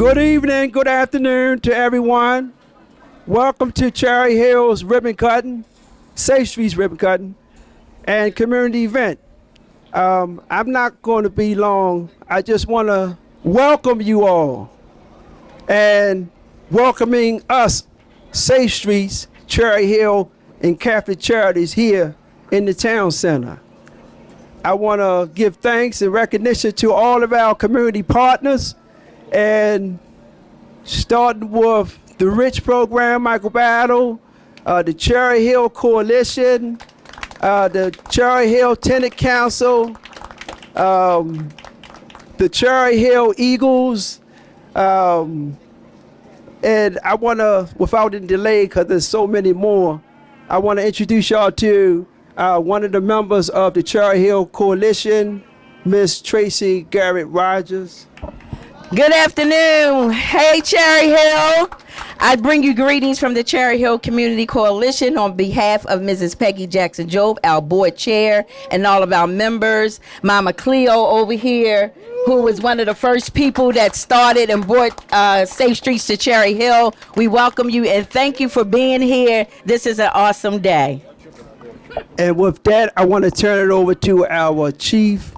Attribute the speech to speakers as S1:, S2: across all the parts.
S1: Good evening, good afternoon to everyone. Welcome to Cherry Hill's ribbon cutting, Safe Streets ribbon cutting, and community event. I'm not going to be long. I just want to welcome you all and welcoming us, Safe Streets, Cherry Hill, and Catholic Charities here in the town center. I want to give thanks and recognition to all of our community partners, and starting with the Rich Program, Michael Battle, the Cherry Hill Coalition, the Cherry Hill Tenant Council, the Cherry Hill Eagles, and I want to, without any delay, because there's so many more, I want to introduce y'all to one of the members of the Cherry Hill Coalition, Miss Tracy Garrett Rogers.
S2: Good afternoon. Hey, Cherry Hill. I bring you greetings from the Cherry Hill Community Coalition on behalf of Mrs. Peggy Jackson-Job, our board chair, and all of our members. Mama Cleo over here, who was one of the first people that started and brought Safe Streets to Cherry Hill. We welcome you and thank you for being here. This is an awesome day.
S1: And with that, I want to turn it over to our Chief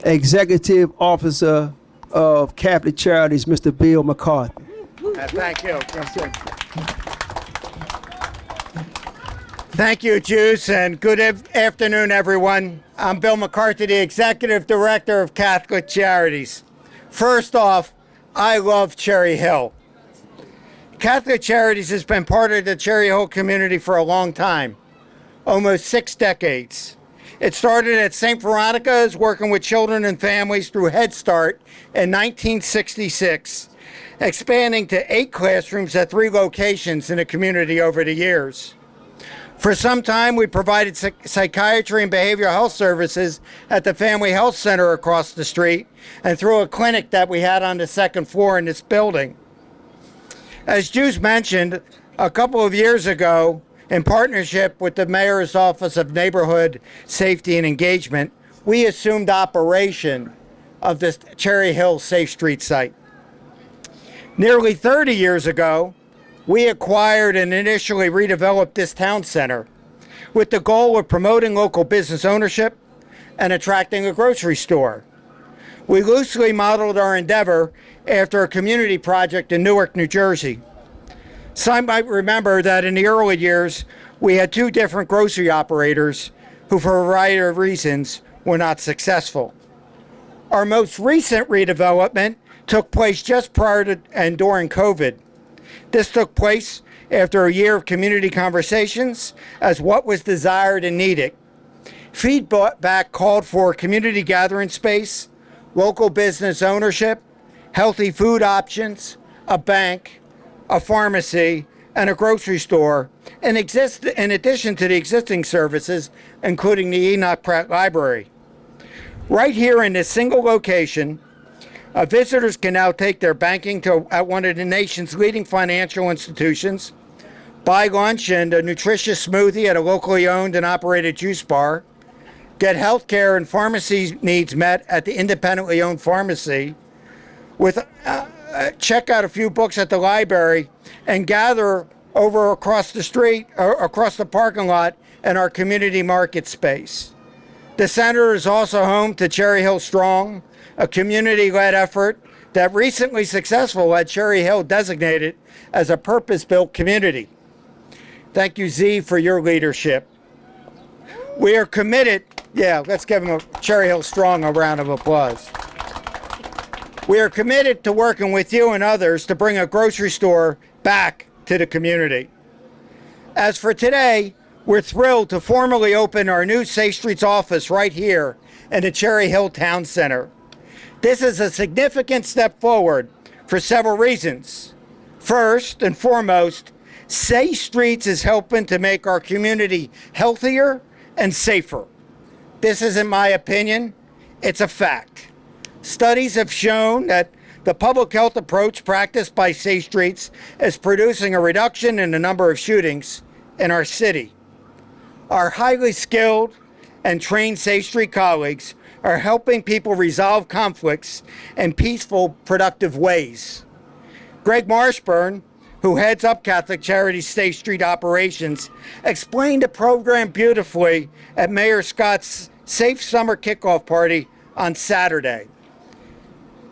S1: Executive Officer of Catholic Charities, Mr. Bill McCarthy.
S3: Thank you. Thank you, Juice, and good afternoon, everyone. I'm Bill McCarthy, the Executive Director of Catholic Charities. First off, I love Cherry Hill. Catholic Charities has been part of the Cherry Hill community for a long time, almost 6 decades. It started at St. Veronica's, working with children and families through Head Start in 1966, expanding to 8 classrooms at 3 locations in the community over the years. For some time, we provided psychiatry and behavioral health services at the Family Health Center across the street and through a clinic that we had on the 2nd floor in this building. As Juice mentioned, a couple of years ago, in partnership with the Mayor's Office of Neighborhood Safety and Engagement, we assumed operation of this Cherry Hill Safe Street site. Nearly 30 years ago, we acquired and initially redeveloped this town center with the goal of promoting local business ownership and attracting a grocery store. We loosely modeled our endeavor after a community project in Newark, New Jersey. Some might remember that in the early years, we had 2 different grocery operators who, for a variety of reasons, were not successful. Our most recent redevelopment took place just prior to and during COVID. This took place after a year of community conversations as what was desired and needed. Feedback called for community gathering space, local business ownership, healthy food options, a bank, a pharmacy, and a grocery store, in addition to the existing services, including the Enoch Pratt Library. Right here in this single location, visitors can now take their banking at one of the nation's leading financial institutions, buy lunch and a nutritious smoothie at a locally owned and operated juice bar, get health care and pharmacy needs met at the independently owned pharmacy, check out a few books at the library, and gather over across the street or across the parking lot in our community market space. The center is also home to Cherry Hill Strong, a community-led effort that recently successful had Cherry Hill designated as a purpose-built community. Thank you, Z, for your leadership. We are committed, let's give them Cherry Hill Strong a round of applause. We are committed to working with you and others to bring a grocery store back to the community. As for today, we're thrilled to formally open our new Safe Streets office right here in the Cherry Hill Town Center. This is a significant step forward for several reasons. First and foremost, Safe Streets is helping to make our community healthier and safer. This isn't my opinion, it's a fact. Studies have shown that the public health approach practiced by Safe Streets is producing a reduction in the number of shootings in our city. Our highly skilled and trained Safe Street colleagues are helping people resolve conflicts in peaceful, productive ways. Greg Marshburn, who heads up Catholic Charities State Street operations, explained the program beautifully at Mayor Scott's Safe Summer Kickoff Party on Saturday.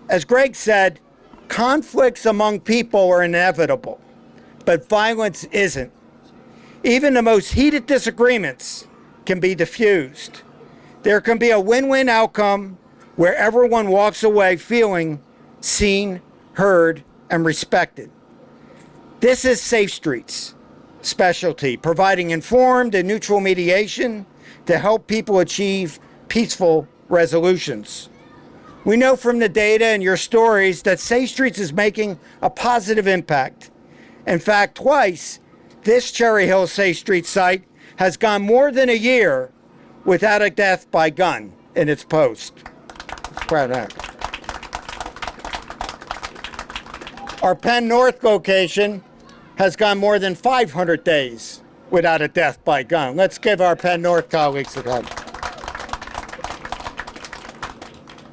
S3: As Greg said, conflicts among people are inevitable, but violence isn't. Even the most heated disagreements can be diffused. There can be a win-win outcome where everyone walks away feeling seen, heard, and respected. This is Safe Street's specialty, providing informed and neutral mediation to help people achieve peaceful resolutions. We know from the data and your stories that Safe Streets is making a positive impact. In fact, twice, this Cherry Hill Safe Street site has gone more than a year without a death by gun in its post. Proud of that. Our Penn North location has gone more than 500 days without a death by gun. Let's give our Penn North colleagues a hug.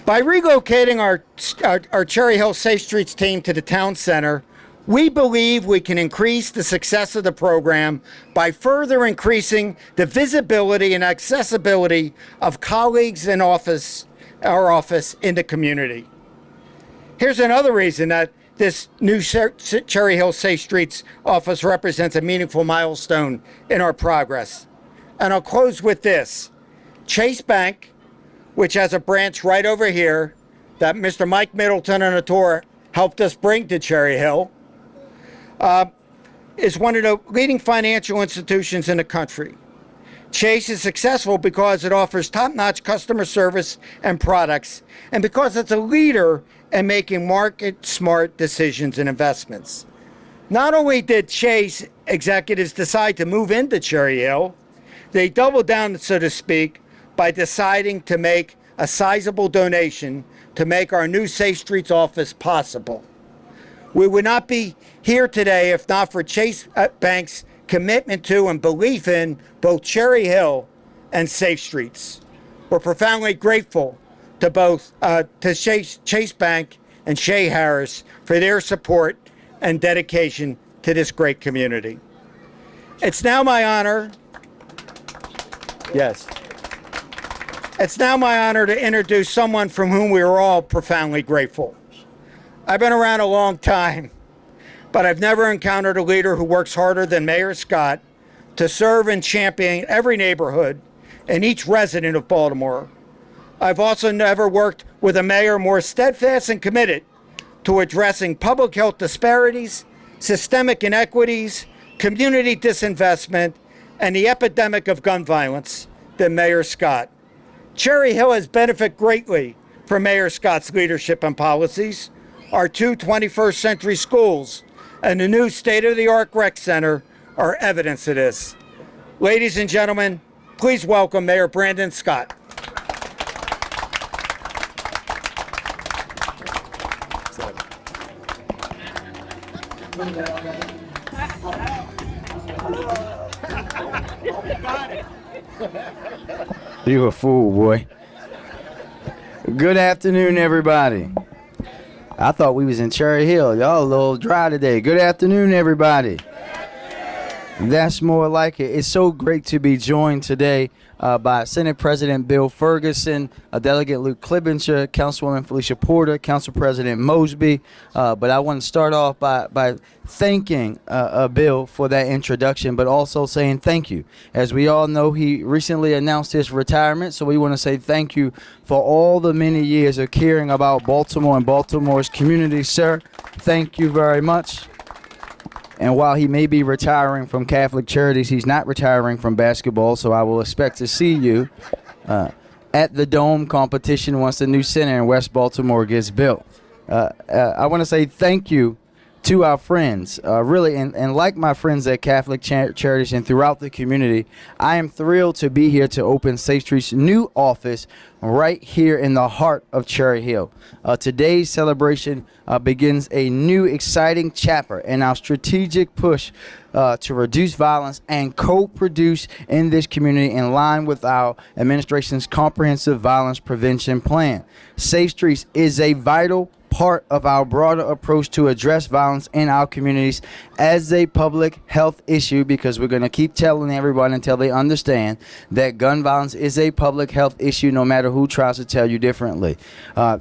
S3: By relocating our Cherry Hill Safe Streets team to the town center, we believe we can increase the success of the program by further increasing the visibility and accessibility of colleagues in our office in the community. Here's another reason that this new Cherry Hill Safe Streets office represents a meaningful milestone in our progress. And I'll close with this. Chase Bank, which has a branch right over here that Mr. Mike Middleton and a tour helped us bring to Cherry Hill, is one of the leading financial institutions in the country. Chase is successful because it offers top-notch customer service and products, and because it's a leader in making market-smart decisions and investments. Not only did Chase executives decide to move into Cherry Hill, they doubled down, so to speak, by deciding to make a sizable donation to make our new Safe Streets office possible. We would not be here today if not for Chase Bank's commitment to and belief in both Cherry Hill and Safe Streets. We're profoundly grateful to both to Chase Bank and Shay Harris for their support and dedication to this great community. It's now my honor, it's now my honor to introduce someone from whom we are all profoundly grateful. I've been around a long time, but I've never encountered a leader who works harder than Mayor Scott to serve and champion every neighborhood and each resident of Baltimore. I've also never worked with a mayor more steadfast and committed to addressing public health disparities, systemic inequities, community disinvestment, and the epidemic of gun violence than Mayor Scott. Cherry Hill has benefited greatly from Mayor Scott's leadership and policies. Our two 21st century schools and the new state-of-the-art rec center are evidence of this. Ladies and gentlemen, please welcome Mayor Brandon Scott.
S4: You a fool, boy. Good afternoon, everybody. I thought we was in Cherry Hill. Y'all a little dry today. Good afternoon, everybody. That's more like it. It's so great to be joined today by Senate President Bill Ferguson, Delegate Luke Clibbinger, Councilwoman Felicia Porter, Council President Mosby. But I want to start off by thanking Bill for that introduction, but also saying thank you. As we all know, he recently announced his retirement, so we want to say thank you for all the many years of caring about Baltimore and Baltimore's community, sir. Thank you very much. And while he may be retiring from Catholic Charities, he's not retiring from basketball, so I will expect to see you at the Dome competition once the new center in West Baltimore gets built. I want to say thank you to our friends, really, and like my friends at Catholic Charities and throughout the community, I am thrilled to be here to open Safe Street's new office right here in the heart of Cherry Hill. Today's celebration begins a new exciting chapter in our strategic push to reduce violence and co-produce in this community in line with our administration's comprehensive violence prevention plan. Safe Streets is a vital part of our broader approach to address violence in our communities as a public health issue, because we're going to keep telling everyone until they understand that gun violence is a public health issue, no matter who tries to tell you differently.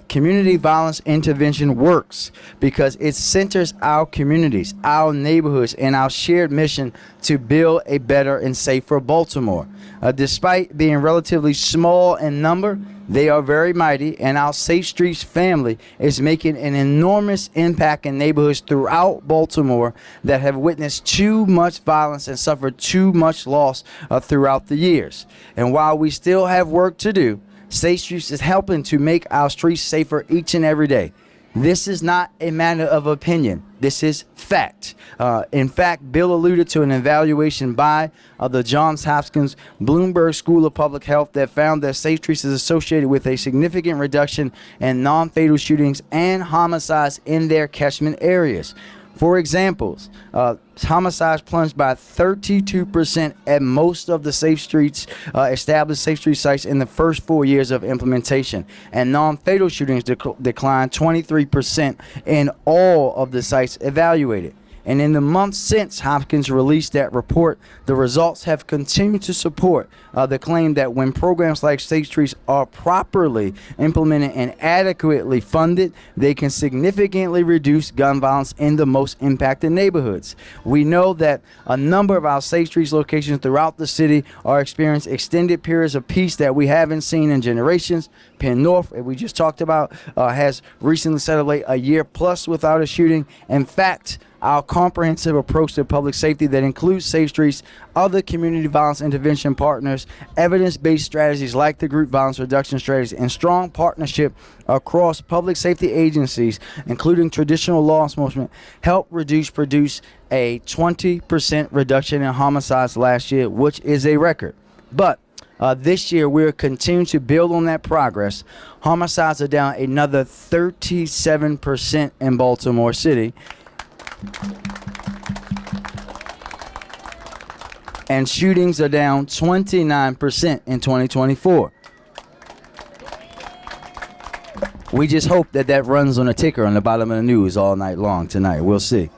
S4: Community violence intervention works because it centers our communities, our neighborhoods, and our shared mission to build a better and safer Baltimore. Despite being relatively small in number, they are very mighty, and our Safe Streets family is making an enormous impact in neighborhoods throughout Baltimore that have witnessed too much violence and suffered too much loss throughout the years. And while we still have work to do, Safe Streets is helping to make our streets safer each and every day. This is not a matter of opinion. This is fact. In fact, Bill alluded to an evaluation by the Johns Hopkins Bloomberg School of Public Health that found that Safe Streets is associated with a significant reduction in non-fatal shootings and homicides in their catchment areas. For examples, homicides plunged by 32% at most of the Safe Streets, established Safe Street sites in the first 4 years of implementation, and non-fatal shootings declined 23% in all of the sites evaluated. And in the months since Hopkins released that report, the results have continued to support the claim that when programs like Safe Streets are properly implemented and adequately funded, they can significantly reduce gun violence in the most impacted neighborhoods. We know that a number of our Safe Streets locations throughout the city are experiencing extended periods of peace that we haven't seen in generations. Penn North, as we just talked about, has recently celebrated a year plus without a shooting. In fact, our comprehensive approach to public safety that includes Safe Streets, other community violence intervention partners, evidence-based strategies like the group violence reduction strategies, and strong partnership across public safety agencies, including traditional law enforcement, helped produce a 20% reduction in homicides last year, which is a record. But this year, we're continuing to build on that progress. Homicides are down another 37% in Baltimore City. And shootings are down 29% in 2024. We just hope that runs on a ticker on the bottom of the news all night long tonight. We'll see.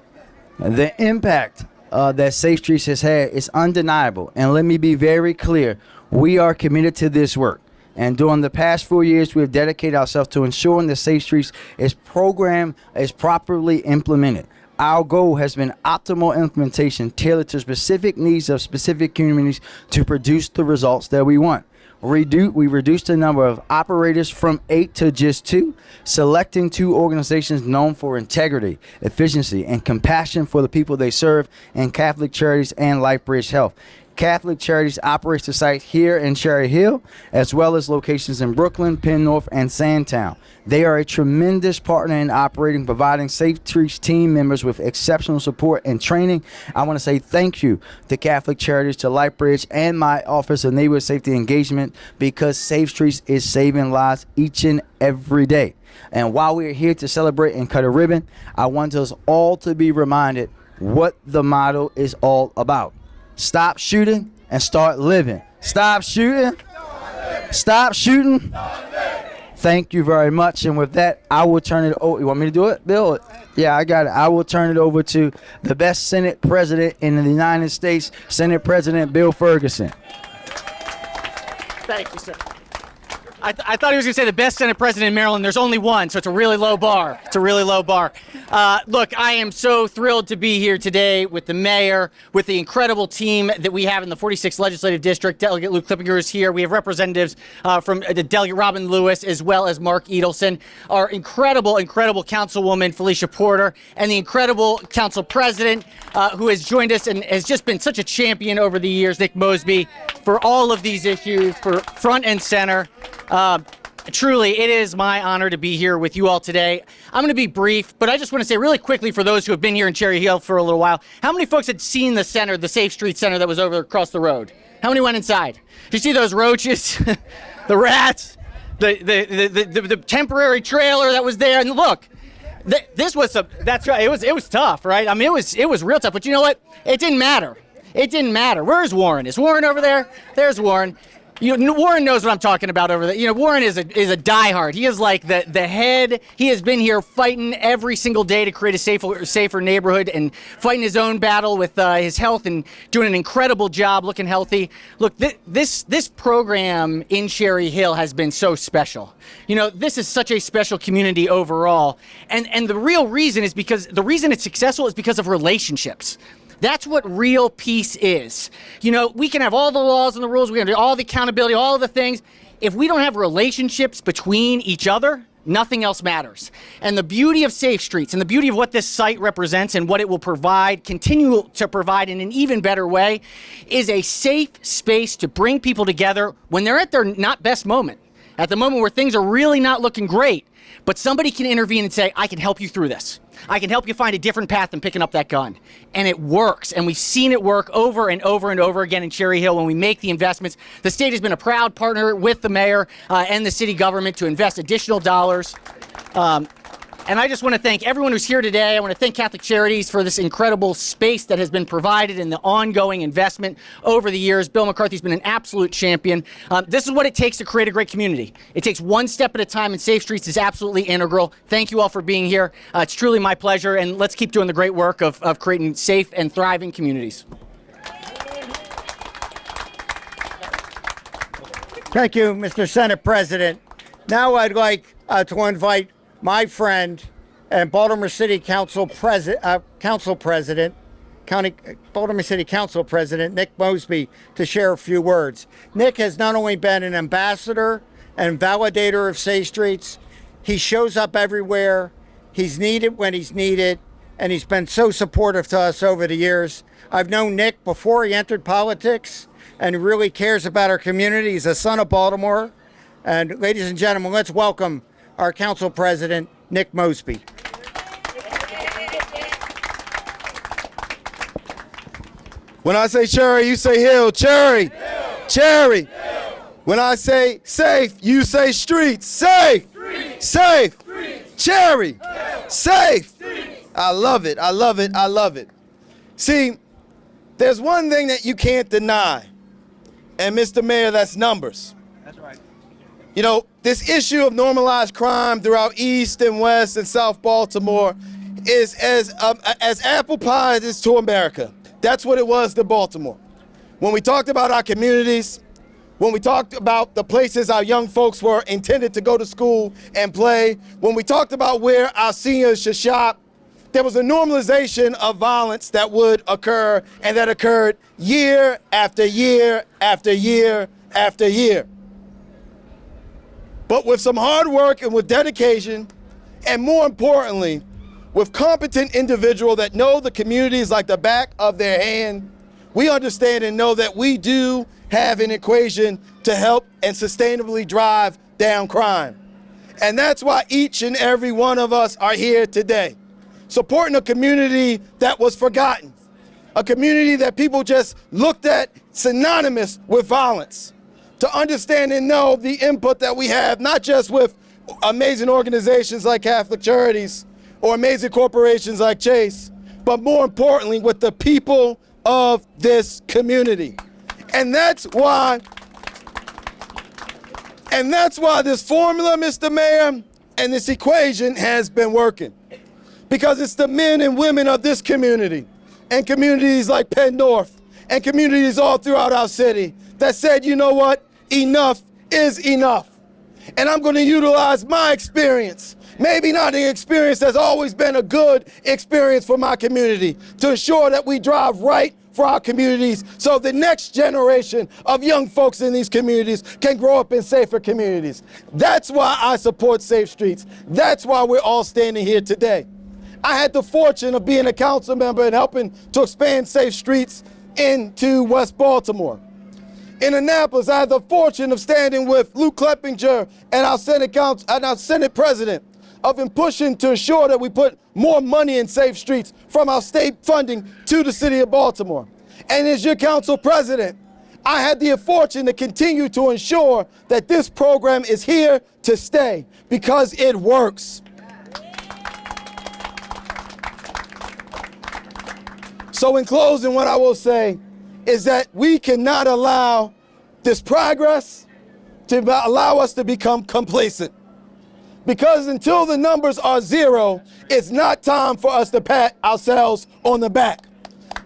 S4: The impact that Safe Streets has had is undeniable. And let me be very clear. We are committed to this work. And during the past 4 years, we have dedicated ourselves to ensuring the Safe Streets program is properly implemented. Our goal has been optimal implementation tailored to specific needs of specific communities to produce the results that we want. We reduced the number of operators from 8 to just 2, selecting 2 organizations known for integrity, efficiency, and compassion for the people they serve, and Catholic Charities and LifeBridge Health. Catholic Charities operates the site here in Cherry Hill, as well as locations in Brooklyn, Penn North, and Sandtown. They are a tremendous partner in operating, providing Safe Streets team members with exceptional support and training. I want to say thank you to Catholic Charities, to LifeBridge, and my Office of Neighborhood Safety Engagement, because Safe Streets is saving lives each and every day. And while we are here to celebrate and cut a ribbon, I want us all to be reminded what the motto is all about. Stop shooting and start living. Stop shooting. Stop shooting. Thank you very much. And with that, I will turn it over. You want me to do it, Bill? Yeah, I got it. I will turn it over to the best Senate President in the United States, Senate President Bill Ferguson.
S5: Thank you, sir. I thought he was going to say the best Senate President in Maryland. There's only one, so it's a really low bar. It's a really low bar. Look, I am so thrilled to be here today with the mayor, with the incredible team that we have in the 46th Legislative District. Delegate Luke Clippinger is here. We have representatives from the Delegate Robin Lewis, as well as Mark Edelson, our incredible Councilwoman Felicia Porter, and the incredible Council President who has joined us and has just been such a champion over the years, Nick Mosby, for all of these issues, for front and center. Truly, it is my honor to be here with you all today. I'm going to be brief, but I just want to say really quickly for those who have been here in Cherry Hill for a little while, how many folks had seen the center, the Safe Street Center that was over across the road? How many went inside? Did you see those roaches, the rats, the temporary trailer that was there? And look, this was that's right. It was tough, right? I mean, it was real tough. But you know what? It didn't matter. It didn't matter. Where's Warren? Is Warren over there? There's Warren. Warren knows what I'm talking about over there. Warren is a diehard. He is like the head. He has been here fighting every single day to create a safer neighborhood and fighting his own battle with his health and doing an incredible job looking healthy. Look, this program in Cherry Hill has been so special. This is such a special community overall. And the real reason is because the reason it's successful is because of relationships. That's what real peace is. We can have all the laws and the rules, we can do all the accountability, all the things. If we don't have relationships between each other, nothing else matters. And the beauty of Safe Streets and the beauty of what this site represents and what it will continue to provide in an even better way, is a safe space to bring people together when they're at their not best moment, at the moment where things are really not looking great. But somebody can intervene and say, I can help you through this. I can help you find a different path than picking up that gun. And it works. And we've seen it work over and over and over again in Cherry Hill when we make the investments. The state has been a proud partner with the mayor and the city government to invest additional dollars. And I just want to thank everyone who's here today. I want to thank Catholic Charities for this incredible space that has been provided and the ongoing investment over the years. Bill McCarthy's been an absolute champion. This is what it takes to create a great community. It takes one step at a time, and Safe Streets is absolutely integral. Thank you all for being here. It's truly my pleasure, and let's keep doing the great work of creating safe and thriving communities.
S3: Thank you, Mr. Senate President. Now I'd like to invite my friend and Baltimore City Council President, Baltimore City Council President Nick Mosby, to share a few words. Nick has not only been an ambassador and validator of Safe Streets, he shows up everywhere, he's needed when he's needed, and he's been so supportive to us over the years. I've known Nick before he entered politics, and he really cares about our community. He's a son of Baltimore. And ladies and gentlemen, let's welcome our Council President, Nick Mosby.
S6: When I say Cherry, you say Hill. Cherry. Hill. Cherry. Hill. When I say safe, you say streets. Safe. Streets. Safe. Streets. Cherry. Hill. Safe. Streets. I love it. I love it. I love it. See, there's one thing that you can't deny, and Mr. Mayor, that's numbers.
S1: That's right.
S6: This issue of normalized crime throughout East and West and South Baltimore is as apple pie as to America. That's what it was to Baltimore. When we talked about our communities, when we talked about the places our young folks were intended to go to school and play, when we talked about where our seniors should shop, there was a normalization of violence that would occur, and that occurred year after year after year after year. But with some hard work and with dedication, and more importantly, with competent individuals that know the communities like the back of their hand, we understand and know that we do have an equation to help and sustainably drive down crime. And that's why each and every one of us are here today, supporting a community that was forgotten, a community that people just looked at synonymous with violence. To understand and know the input that we have, not just with amazing organizations like Catholic Charities or amazing corporations like Chase, but more importantly with the people of this community. And that's why this formula, Mr. Mayor, and this equation has been working. Because it's the men and women of this community and communities like Penn North and communities all throughout our city that said, you know what? Enough is enough. And I'm going to utilize my experience, maybe not the experience that's always been a good experience for my community, to ensure that we drive right for our communities so the next generation of young folks in these communities can grow up in safer communities. That's why I support Safe Streets. That's why we're all standing here today. I had the fortune of being a council member and helping to expand Safe Streets into West Baltimore. In Annapolis, I had the fortune of standing with Lou Kleppinger and our Senate President of pushing to ensure that we put more money in Safe Streets from our state funding to the city of Baltimore. And as your council president, I had the fortune to continue to ensure that this program is here to stay because it works. So in closing, what I will say is that we cannot allow this progress to allow us to become complacent. Because until the numbers are zero, it's not time for us to pat ourselves on the back.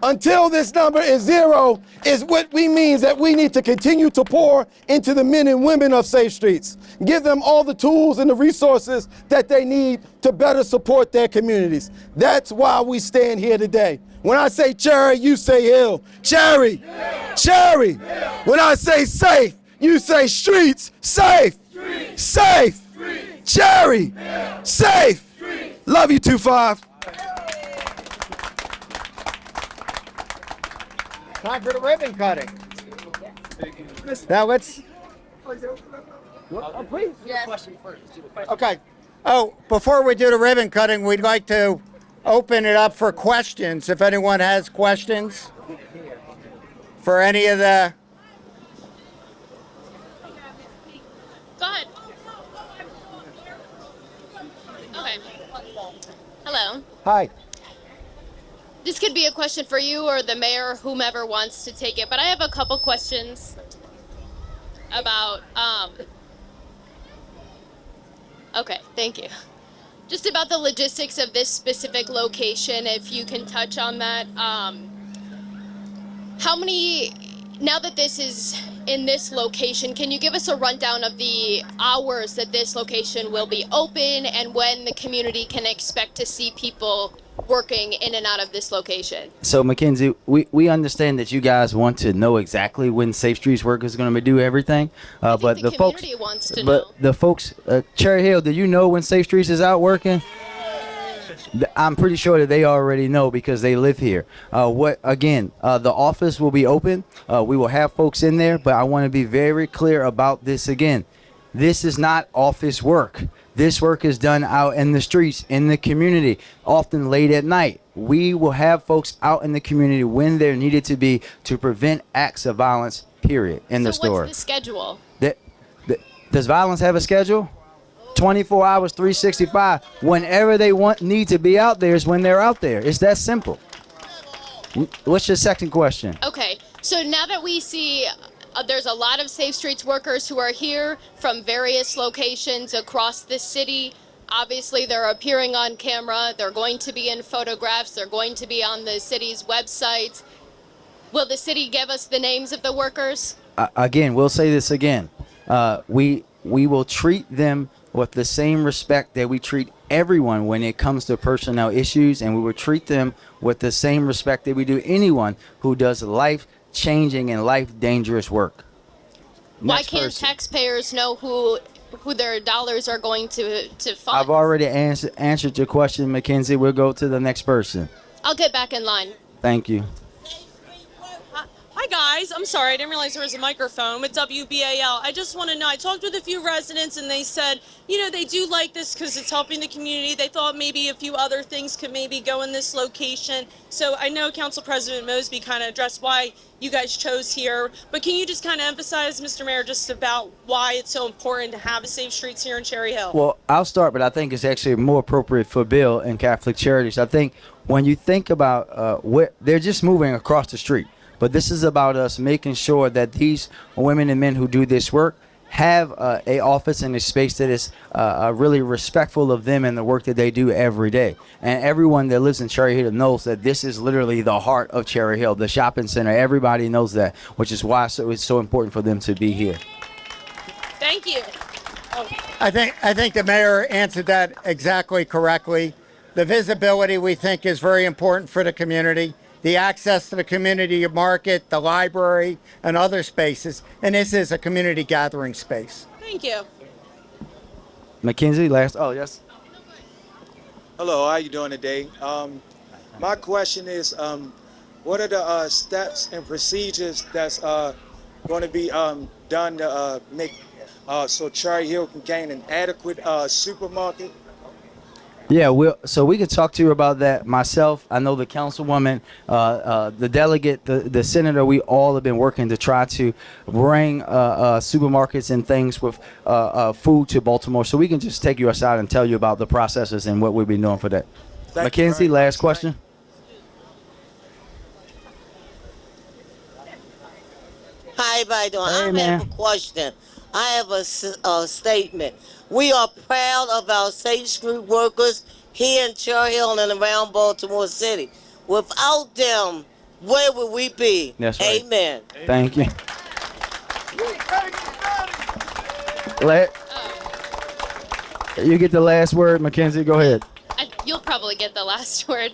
S6: Until this number is zero, is what we means that we need to continue to pour into the men and women of Safe Streets. Give them all the tools and the resources that they need to better support their communities. That's why we stand here today. When I say Cherry, you say Hill. Cherry, Cherry. When I say safe, you say streets, safe, safe. Cherry, safe. Love you, 2-5.
S3: Time for the ribbon cutting. Now let's. Please. Okay. Oh, before we do the ribbon cutting, we'd like to open it up for questions. If anyone has questions for any of the.
S7: Go ahead. Okay. Hello.
S3: Hi.
S7: This could be a question for you or the mayor, whomever wants to take it, but I have a couple questions about, okay, thank you. Just about the logistics of this specific location, if you can touch on that. How many, now that this is in this location, can you give us a rundown of the hours that this location will be open and when the community can expect to see people working in and out of this location?
S4: So Mackenzie, we understand that you guys want to know exactly when Safe Streets Work is going to do everything, but
S7: the
S4: folks,
S7: community wants to
S4: but
S7: know.
S4: the folks, Cherry Hill, do you know when Safe Streets is out working? I'm pretty sure that they already know because they live here. The office will be open. We will have folks in there, but I want to be very clear about this again. This is not office work. This work is done out in the streets, in the community, often late at night. We will have folks out in the community when they're needed to be to prevent acts of violence, period, in the store.
S7: So what's the schedule?
S4: Does violence have a schedule? 24 hours, 365. Whenever they need to be out there is when they're out there. It's that simple. What's your second question?
S7: Okay, so now that we see there's a lot of Safe Streets workers who are here from various locations across the city. Obviously, they're appearing on camera. They're going to be in photographs. They're going to be on the city's website. Will the city give us the names of the workers?
S4: Again, we'll say this again. We will treat them with the same respect that we treat everyone when it comes to personnel issues, and we will treat them with the same respect that we do anyone who does life-changing and life-dangerous work.
S7: Why can't taxpayers know who their dollars are going to fund?
S4: I've already answered your question, Mackenzie. We'll go to the next person.
S7: I'll get back in line.
S4: Thank you.
S8: Hi guys, I'm sorry, I didn't realize there was a microphone with WBAL. I just want to know, I talked with a few residents and they said, you know, they do like this because it's helping the community. They thought maybe a few other things could maybe go in this location. So I know Council President Mosby kind of addressed why you guys chose here, but can you just kind of emphasize, Mr. Mayor, just about why it's so important to have a Safe Streets here in Cherry Hill?
S4: Well, I'll start, but I think it's actually more appropriate for Bill and Catholic Charities. I think when you think about they're just moving across the street. But this is about us making sure that these women and men who do this work have a office and a space that is really respectful of them and the work that they do every day. And everyone that lives in Cherry Hill knows that this is literally the heart of Cherry Hill, the shopping center. Everybody knows that, which is why it's so important for them to be here.
S8: Thank you.
S3: I think the mayor answered that exactly correctly. The visibility, we think, is very important for the community. The access to the community market, the library, and other spaces. And this is a community gathering space.
S8: Thank you.
S4: Mackenzie, last. Oh, yes.
S9: Hello, how you doing today? My question is, what are the steps and procedures that's going to be done to make so Cherry Hill can gain an adequate supermarket?
S4: Yeah, so we could talk to you about that. Myself, I know the councilwoman, the delegate, the senator, we all have been working to try to bring supermarkets and things with food to Baltimore. So we can just take you aside and tell you about the processes and what we've been doing for that. Mackenzie, last question.
S10: Hi, everybody doing?
S4: Hey,
S10: I
S4: man.
S10: have a question. I have a statement. We are proud of our Safe Street workers here in Cherry Hill and around Baltimore City. Without them, where would we be?
S4: That's right.
S10: Amen.
S4: Thank you. Let you get the last word, Mackenzie. Go ahead.
S7: You'll probably get the last word.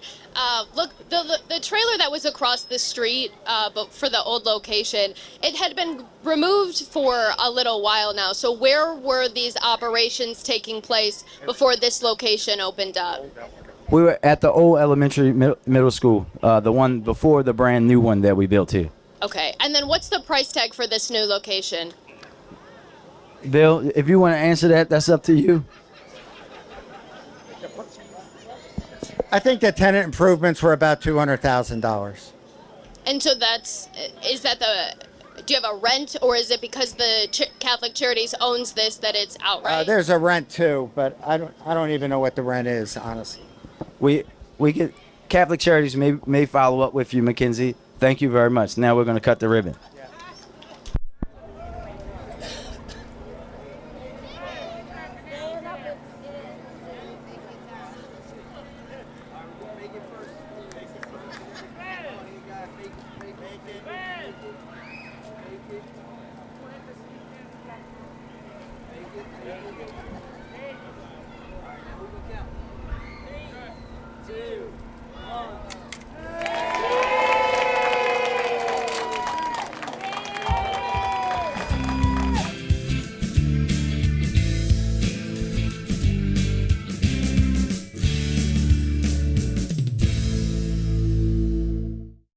S7: Look, the trailer that was across the street, but for the old location, it had been removed for a little while now. So where were these operations taking place before this location opened up?
S4: We were at the old elementary middle school, the one before the brand new one that we built here.
S7: Okay, and then what's the price tag for this new location?
S4: Bill, if you want to answer that, that's up to you.
S3: I think the tenant improvements were about $200,000.
S7: And so do you have a rent, or is it because the Catholic Charities owns this that it's outright?
S3: There's a rent too, but I don't even know what the rent is, honestly.
S4: We get Catholic Charities may follow up with you, Mackenzie. Thank you very much. Now we're going to cut the ribbon.